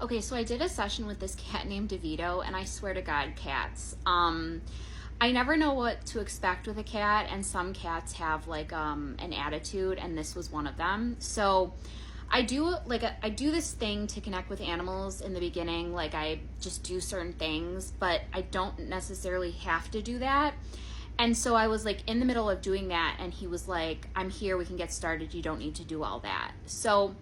Okay, so I did a session with this cat named DeVito, and I swear to God, cats. I never know what to expect with a cat, and some cats have like an attitude, and this was one of them. So I do this thing to connect with animals in the beginning, like I just do certain things, but I don't necessarily have to do that. And so I was like in the middle of doing that, and he was like, "I'm here, we can get started. You don't need to do all that." So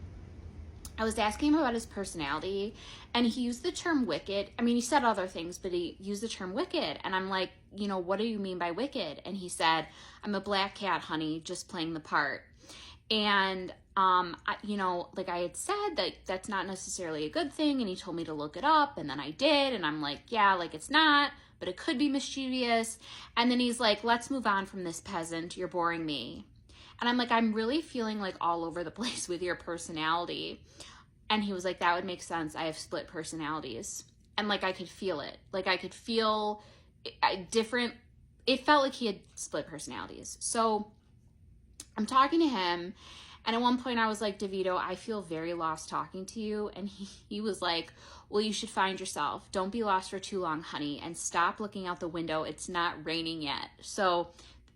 I was asking him about his personality, and he used the term wicked. I mean, he said other things, but he used the term wicked. And I'm like, what do you mean by wicked? And he said, "I'm a black cat, honey, just playing the part." And, like I had said that that's not necessarily a good thing. And he told me to look it up, and then I did. And I'm like, yeah, like it's not, but it could be mischievous. And then he's like, "Let's move on from this, peasant. You're boring me." And I'm like, "I'm really feeling like all over the place with your personality." And he was like, "That would make sense. I have split personalities." And like, I could feel it. Like I could feel different. It felt like he had split personalities. So I'm talking to him. And at one point I was like, "DeVito, I feel very lost talking to you." And he was like, "Well, you should find yourself. Don't be lost for too long, honey. And stop looking out the window. It's not raining yet." So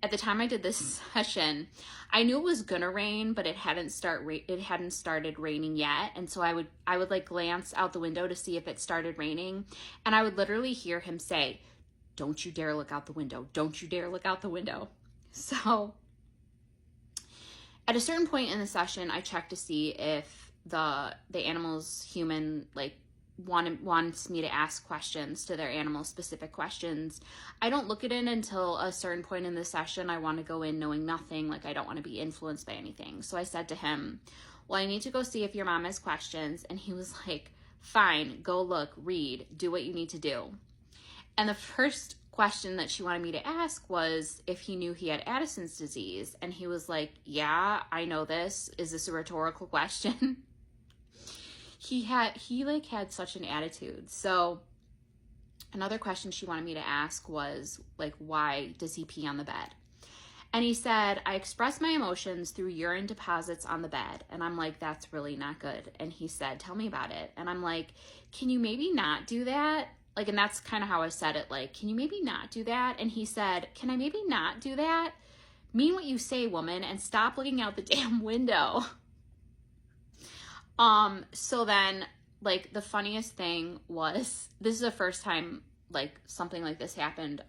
at the time I did this session, I knew it was gonna rain, but it hadn't started raining yet. And so I would like glance out the window to see if it started raining, and I would literally hear him say, "Don't you dare look out the window. Don't you dare look out the window." So at a certain point in the session, I checked to see if the animal's human like wants me to ask questions to their animal, specific questions. I don't look at it until a certain point in the session. I want to go in knowing nothing, like I don't want to be influenced by anything. So I said to him, "Well, I need to go see if your mom has questions." And he was like, "Fine, go look, read, do what you need to do." And the first question that she wanted me to ask was if he knew he had Addison's disease. And he was like, "Yeah, I know this. Is this a rhetorical question?" He had such an attitude. So another question she wanted me to ask was like, why does he pee on the bed? And he said, "I express my emotions through urine deposits on the bed." And I'm like, "That's really not good." And he said, "Tell me about it." And I'm like, "Can you maybe not do that?" Like, and that's kind of how I said it. Like, "Can you maybe not do that?" And he said, "Can I maybe not do that? Mean what you say, woman, and stop looking out the damn window." So then, like, the funniest thing was, this is the first time, like, something like this happened.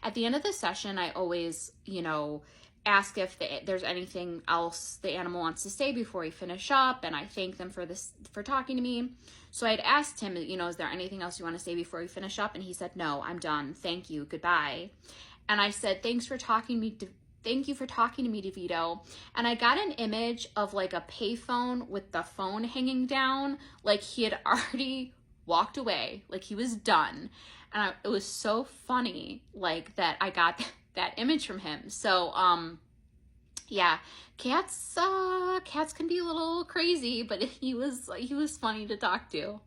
At the end of the session, I always, ask if there's anything else the animal wants to say before we finish up, and I thank them for talking to me. So I had asked him, "Is there anything else you want to say before we finish up?" And he said, "No, I'm done. Thank you. Goodbye." And I said, Thank you for talking to me, DeVito." And I got an image of like a payphone with the phone hanging down, like he had already walked away, like he was done. And it was so funny, like that I got that image from him. So, yeah, cats can be a little crazy, but he was funny to talk to.